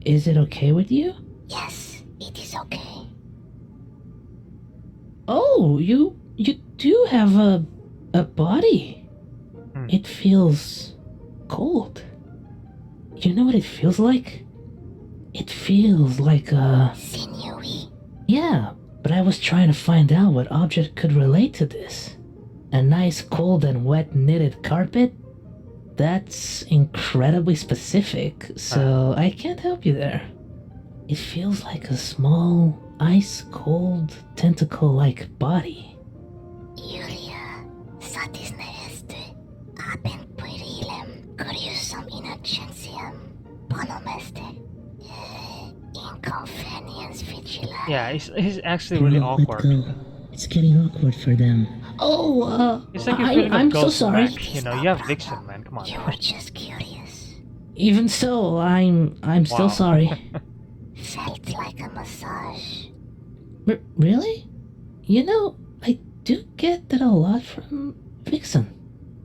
Is it okay with you? Yes, it is okay. Oh, you do have a body. It feels cold. You know what it feels like? It feels like Sinewy. Yeah, but I was trying to find out what object could relate to this. A nice cold and wet knitted carpet? That's incredibly specific, so I can't help you there. It feels like a small, ice-cold, tentacle-like body. Iulia, satis ne est, abent puerilem, curiosum inocentiam, bonum est, inconveniens vigilae. Yeah, he's actually really Let awkward. go. It's getting awkward for them. Oh, It's like you're feeling a I'm so ghost sorry. back. You know, you have Vixen, man. Come on. You were just curious. Even so, I'm still Wow. sorry. Felt like a massage. Really? You know, I do get that a lot from Vixen.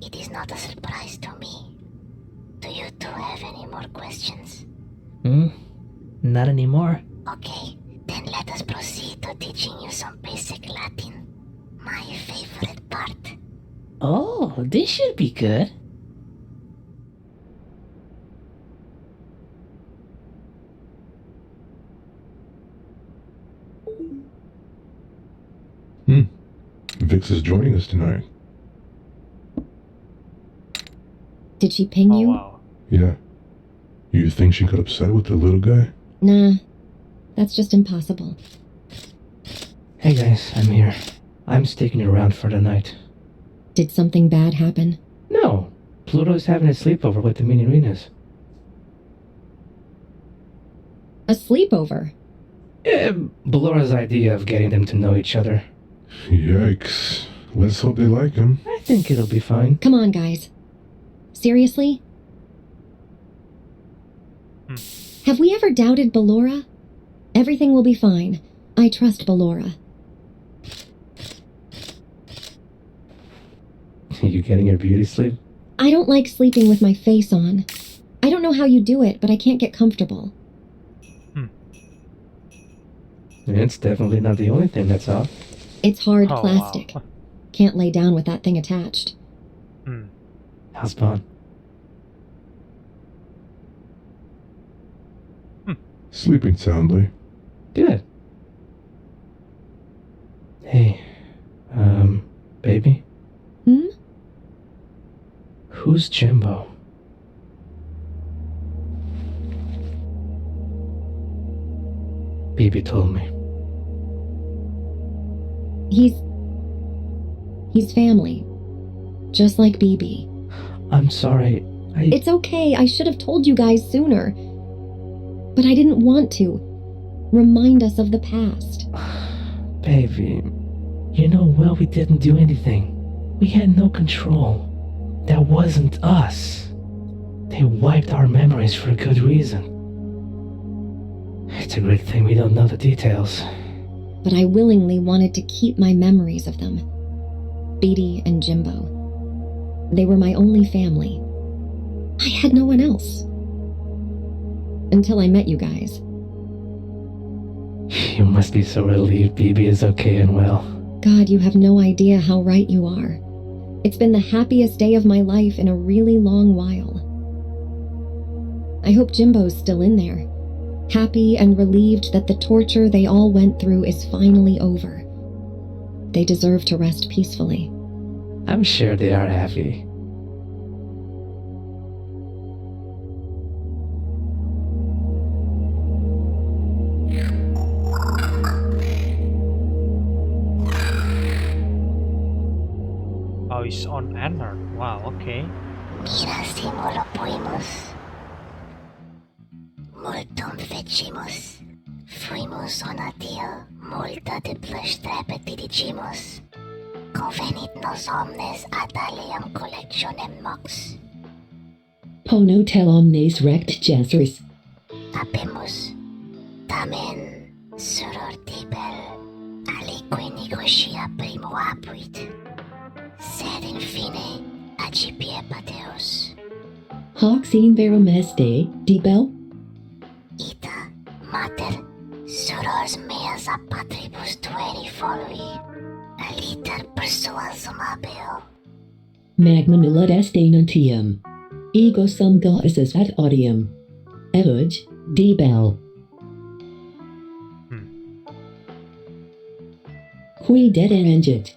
It is not a surprise to me. Do you two have any more questions? Not anymore. Okay, then let us proceed to teaching you some basic Latin. My favorite part. Oh, this should be good. Vix is joining us tonight. Did she ping Oh you? wow. Yeah. You think she got upset with the little guy? Nah, that's just impossible. Hey guys, I'm here. I'm sticking around for the night. Did something bad happen? No, Pluto's having a sleepover with the mini-arenas. A sleepover? Bellora's idea of getting them to know each other. Yikes. Let's hope they like him. I think it'll be fine. Come on, guys. Seriously? Have we ever doubted Bellora? Everything will be fine. I trust Bellora. You getting your beauty sleep? I don't like sleeping with my face on. I don't know how you do it, but I can't get comfortable. It's definitely not the only thing that's off. It's hard Oh, plastic. wow. Can't lay down with that thing attached. How's Spawn? Sleeping soundly. Good. Hey, baby? Who's Jimbo? Bibi told me. He's family. Just like BB. I'm sorry. It's okay, I should have told you guys sooner. But I didn't want to. Remind us of the past. Baby, you know well we didn't do anything. We had no control. That wasn't us. They wiped our memories for a good reason. It's a great thing we don't know the details. But I willingly wanted to keep my memories of them. Beatty and Jimbo. They were my only family. I had no one else. Until I met you guys. You must be so relieved BB is okay and well. God, you have no idea how right you are. It's been the happiest day of my life in a really long while. I hope Jimbo's still in there. Happy and relieved that the torture they all went through is finally over. They deserve to rest peacefully. I'm sure they are happy. Oh, he's on Annar. Wow, okay. Mirasimolo poimos. Multum fecimus. Fuimus onatio multa de plăstrepet dirigimus. Convenit nos omnes ad aliam collectionem mox. Pono tel omnes rect gestris. Abemus. Tamen suror tibel. Alique negotia primo apuit. Sed infine agipie pateus. Hoc in verum este, Dibel? Ita, mater, sorors meas a patribus tueri folui, aliter persuasum abeo. Magnum illud este nuntium. Ego sum goddesses ad odium. Eud, Dibel. Qui deterengit.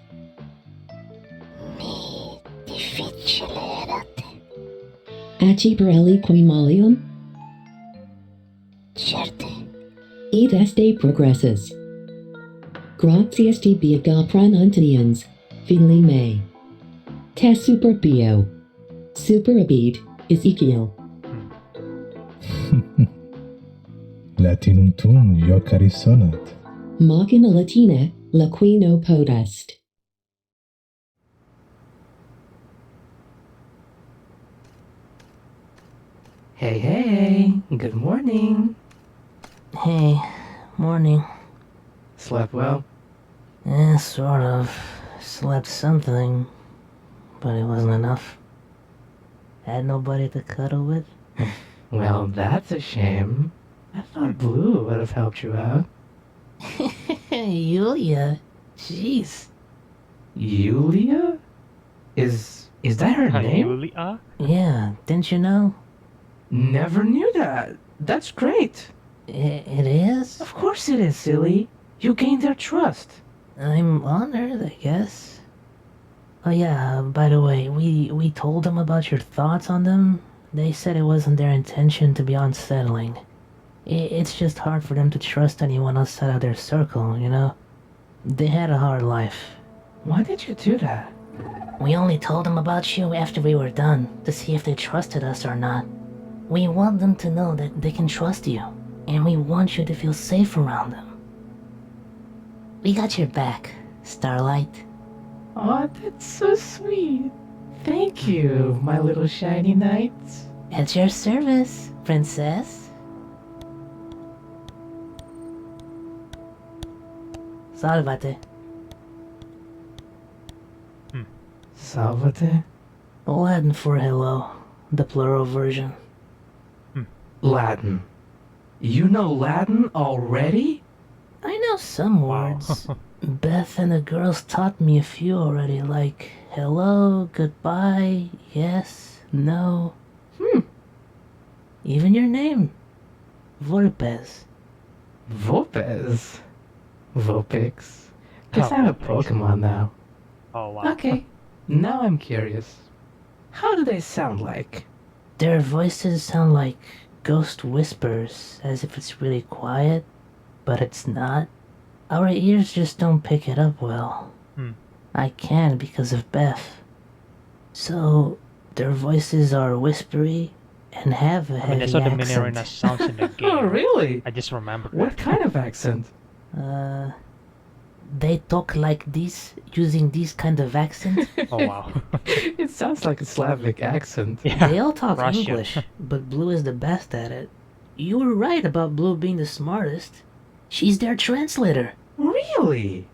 Mi difficile erate. Aciperelli qui malium? Certe. Id este progressus. Gratias tibi pranuntians, fili me. Te superbio. Superabid, Ezekiel. Latinum tum iocari sonat. Machina Latina, laquino podest. Hey, hey, good morning. Hey, morning. Slept well? Sort of. Slept something, but it wasn't enough. Had nobody to cuddle with? Well, that's a shame. I thought Blue would have helped you out. Yulia. Jeez. Yulia? Is that her name? Yulia? Yeah, didn't you know? Never knew that. That's great. It is? Of course it is, silly. You gained their trust. I'm honored, I guess. Oh yeah, by the way, we told them about your thoughts on them. They said it wasn't their intention to be unsettling. It's just hard for them to trust anyone outside of their circle, you know? They had a hard life. Why did you do that? We only told them about you after we were done, to see if they trusted us or not. We want them to know that they can trust you, and we want you to feel safe around them. We got your back, Starlight. Oh, that's so sweet. Thank you, my little shiny knights. At your service, princess. Salvate. Salvate? Latin for hello, the plural version. Latin. You know Latin already? I know some words. Beth and the girls taught me a few already, like hello, goodbye, yes, no. Even your name. Volpes. Vulpes? Vulpix? Guess I'm a Pokemon now. Oh, wow. Okay, now I'm curious. How do they sound like? Their voices sound like ghost whispers, as if it's really quiet, but it's not. Our ears just don't pick it up well. I can because of Beth. So, Their voices are whispery and have a I mean, heavy that's how the mini accent. arena sounds in the game. Oh, really? I just remembered What that. kind of accent? They talk like this, using this kind of accent. Oh wow. It sounds like a Slavic accent. Yeah. They all talk Russian. English, but Blue is the best at it. You were right about Blue being the smartest. She's their translator. Really?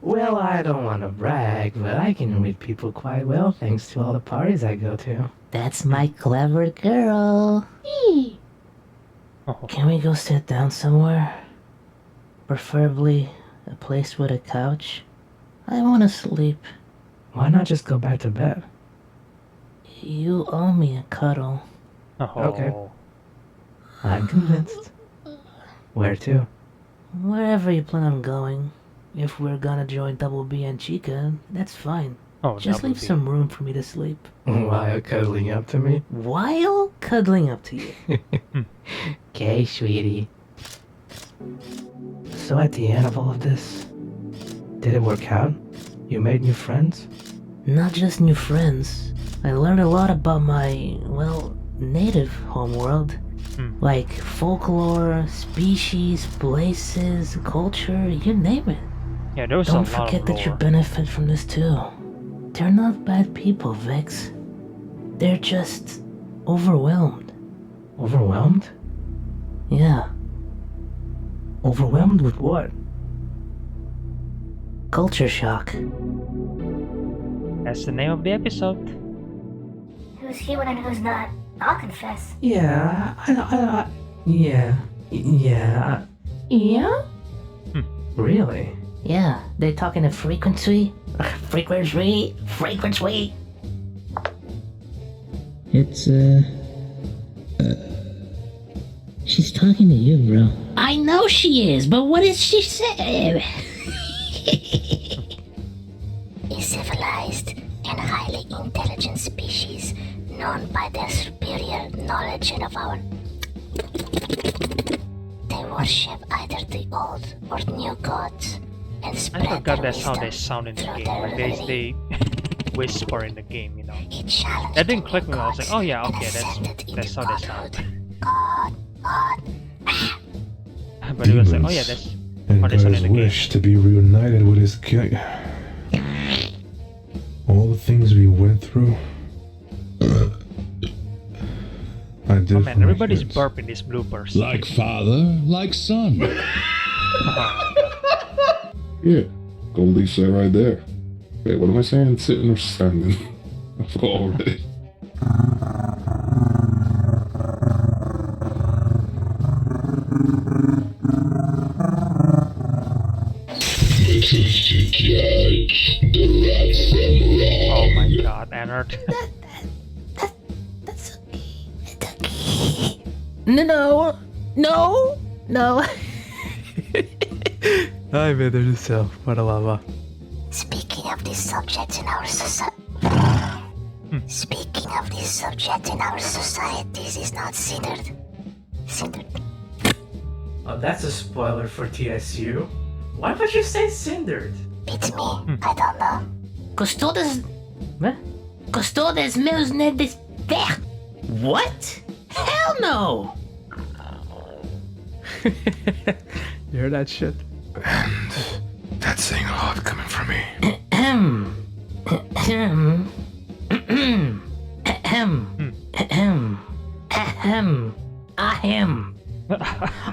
Well, I don't want to brag, but I can read people quite well thanks to all the parties I go to. That's my clever girl. Oh. Can we go sit down somewhere? Preferably a place with a couch. I want to sleep. Why not just go back to bed? You owe me a cuddle. Oh. Okay. I'm convinced. Where to? Wherever you plan on going. If we're gonna join Double B and Chica, that's fine. Oh, Just leave double B. some room for me to sleep. While cuddling up to me? While cuddling up to you. Okay, sweetie. So at the end of all of this, did it work out? You made new friends? Not just new friends. I learned a lot about my, well, native homeworld. Like folklore, species, places, culture, you name it. Yeah, there was Don't a lot forget of that you lore. benefit from this too. They're not bad people, Vex. They're just overwhelmed. Overwhelmed? Yeah, Overwhelmed with what? culture shock. That's the name of the episode. Who's human and who's not? I'll confess. Yeah, yeah. Yeah? Really? Yeah, they're talking a frequency. Frequency. It's, she's talking to you, bro. I know she is, but what did she say? A civilized and highly intelligent species known by their superior knowledge of our... They worship either the old or new gods and I spread forgot their that's how wisdom they sound in the through game. their Like they whisper in the game, you know. It challenged That didn't the click new me. I was like, gods oh yeah, and okay, ascended that's into how they sound. godhood. But it was like, oh Demons yeah, that's and how they sound in guys the game. wish to be reunited with his king. All the things we went through. I did Oh for man, my everybody's kids. burping these bloopers. Like father, like son. Yeah, Goldie said right there. Wait, what am I saying? Sitting or standing? I forgot already. Oh my god, Anard. That's okay. No. I made it yourself. What a lava. Speaking of these subjects in our society... Speaking of these subjects in our societies is not centered. Oh, that's a spoiler for TSU. Why would you say cindered? It's me. I don't know. Custodes... What? Custodes meus nedes... What? Hell no! You heard that shit? And that's saying a lot coming from me. Ahem. Ahem. Ahem. Ahem. Ahem. Ahem.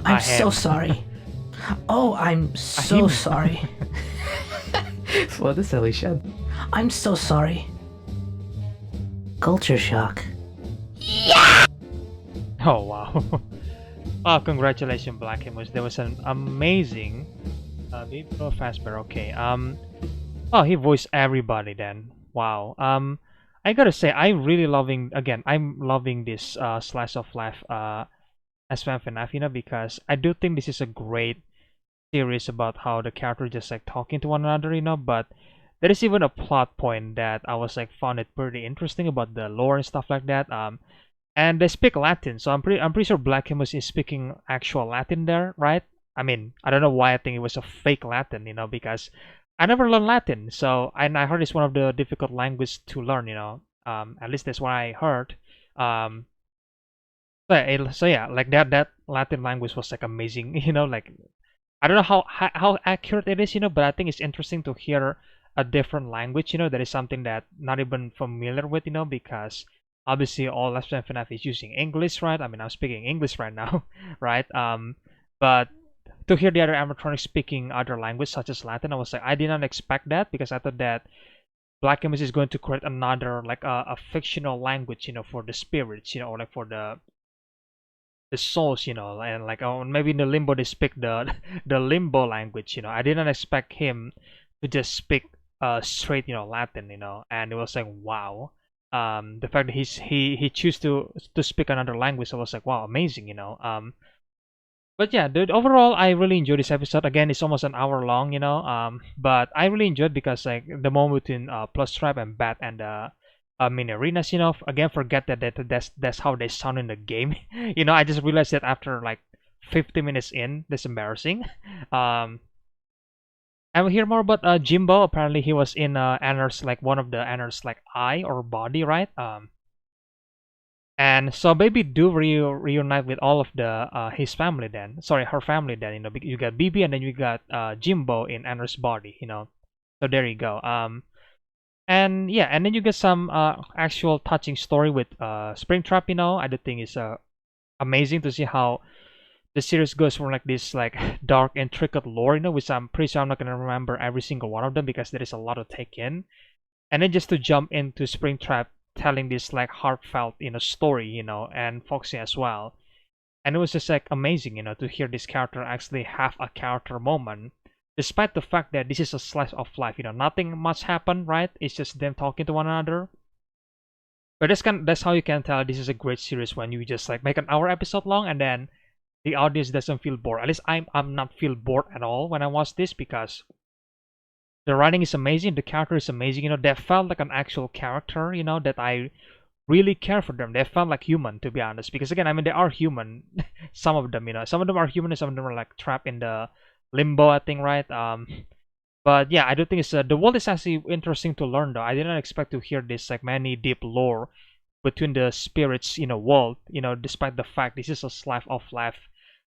I'm so sorry. Oh, I'm so Ahem. sorry. What the silly shit? I'm so sorry. Culture shock. Oh wow. Oh, congratulations, Blackimus. There was an amazing Baby Pro Fastbear, okay. Oh, he voiced everybody then. Wow. I gotta say, I'm loving this slice of life SFM FNaF, you know, because I do think this is a great series about how the characters just like talking to one another, you know, but there is even a plot point that I was like found it pretty interesting about the lore and stuff like that. And they speak Latin, so I'm pretty sure Blackimus is speaking actual Latin there, right? I mean, I don't know why I think it was a fake Latin, you know, because I never learned Latin, so and I heard it's one of the difficult languages to learn, you know. At least that's what I heard. So yeah, like that Latin language was like amazing. Like I don't know how accurate it is, but I think it's interesting to hear a different language. That is something that not even familiar with, because obviously all SFM FNaF is using English, right? I mean, I'm speaking English right now, right? But to hear the other animatronics speaking other language such as Latin, I was like, I did not expect that, because I thought that Blackimus is going to create another like a fictional language, for the spirits, or like for the souls, and like maybe in the limbo they speak the the limbo language. I didn't expect him to just speak straight, Latin, and it was like wow. The fact that he chose to speak another language, I was like wow, amazing. But yeah, dude, overall I really enjoyed this episode. Again, it's almost an hour long, but I really enjoyed because like the moment between Plus Tribe and Bat and mini arenas, again, forget that's how they sound in the game. I just realized that after like 50 minutes in. That's embarrassing. um and we hear more about Jimbo. Apparently he was in Anar's, like one of the Anar's like eye or body, right? And so baby do reunite with all of the his family then. Sorry, her family then. You got BB and then you got Jimbo in Anna's body. So there you go. And yeah, and then you get some actual touching story with Springtrap. I do think it's amazing to see how the series goes from like this like dark intricate lore. Which I'm pretty sure I'm not gonna remember every single one of them because there is a lot to take in. And then just to jump into Springtrap telling this like heartfelt story, and Foxy as well. And it was just like amazing, to hear this character actually have a character moment, despite the fact that this is a slice of life. Nothing much happened, right? It's just them talking to one another. But that's how you can tell this is a great series, when you just like make an hour episode long and then the audience doesn't feel bored. At least I'm not feel bored at all when I watch this, because the writing is amazing, the character is amazing. They felt like an actual character, that I really care for them. They felt like human, to be honest. Because again, I mean, they are human. Some of them, some of them are human, and some of them are like trapped in the limbo, I think, right? But yeah, I do think it's the world is actually interesting to learn, though. I didn't expect to hear this like many deep lore between the spirits, world. Despite the fact this is a slice of life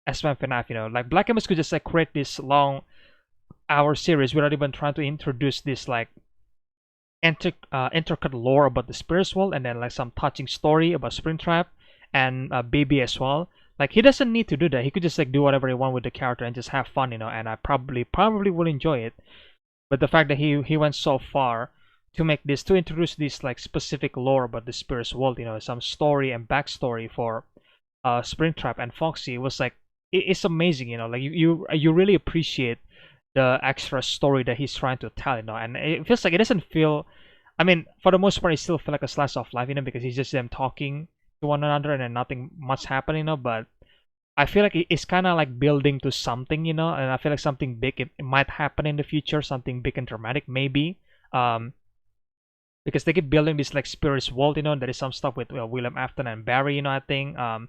SFM FNaF. Like Blackimus could just like create this long hour series without even trying to introduce this like intricate lore about the spirits world, and then like some touching story about Springtrap and Baby as well. Like he doesn't need to do that. He could just like do whatever he want with the character and just have fun, and I probably will enjoy it. But the fact that he went so far to make this, to introduce this like specific lore about the spirits world, some story and backstory for Springtrap and Foxy, was like it's amazing. Like you really appreciate the extra story that he's trying to tell, and it feels like it doesn't feel, I mean, for the most part, it still feels like a slice of life, because it's just them talking to one another and then nothing much happening, but I feel like it's kind of like building to something, and I feel like something big, it might happen in the future, something big and dramatic, maybe, because they keep building this like spirits world, there is some stuff with William Afton and Barry, I think, so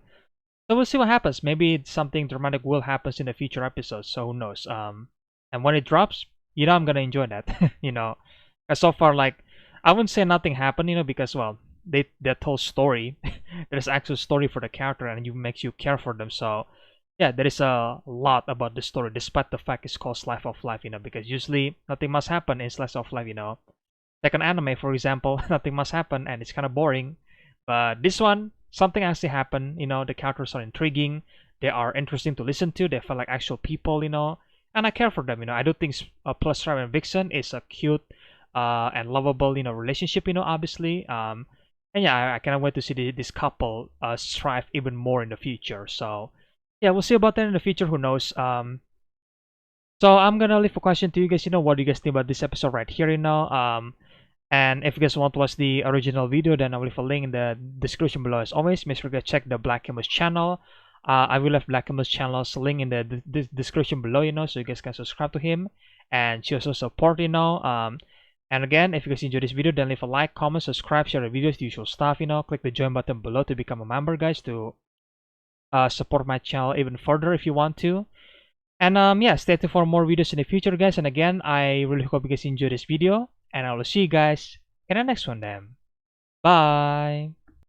we'll see what happens. Maybe something dramatic will happen in the future episodes, so who knows. And when it drops, I'm gonna enjoy that. So far, like I wouldn't say nothing happened, because well, they told story. There's actual story for the character, and it makes you care for them. So yeah, there is a lot about the story, despite the fact it's called Slice of Life. Because usually nothing must happen in Slice of Life. Like an anime, for example, nothing must happen, and it's kind of boring. But this one, something actually happened. The characters are intriguing. They are interesting to listen to. They feel like actual people. And I care for them. I do think Plus Tribe and Vixen is a cute and lovable, relationship. Obviously. And yeah, I cannot wait to see this couple strive even more in the future. So yeah, we'll see about that in the future. Who knows? So I'm gonna leave a question to you guys. What do you guys think about this episode right here? And if you guys want to watch the original video, then I will leave a link in the description below. As always, make sure to check the Blackimus channel. I will have Blackimus channel's link in the description below, so you guys can subscribe to him and show some support, And again, if you guys enjoyed this video, then leave a like, comment, subscribe, share the videos, the usual stuff, Click the join button below to become a member, guys, to support my channel even further if you want to. And yeah, stay tuned for more videos in the future, guys. And again, I really hope you guys enjoyed this video, and I will see you guys in the next one then. Bye!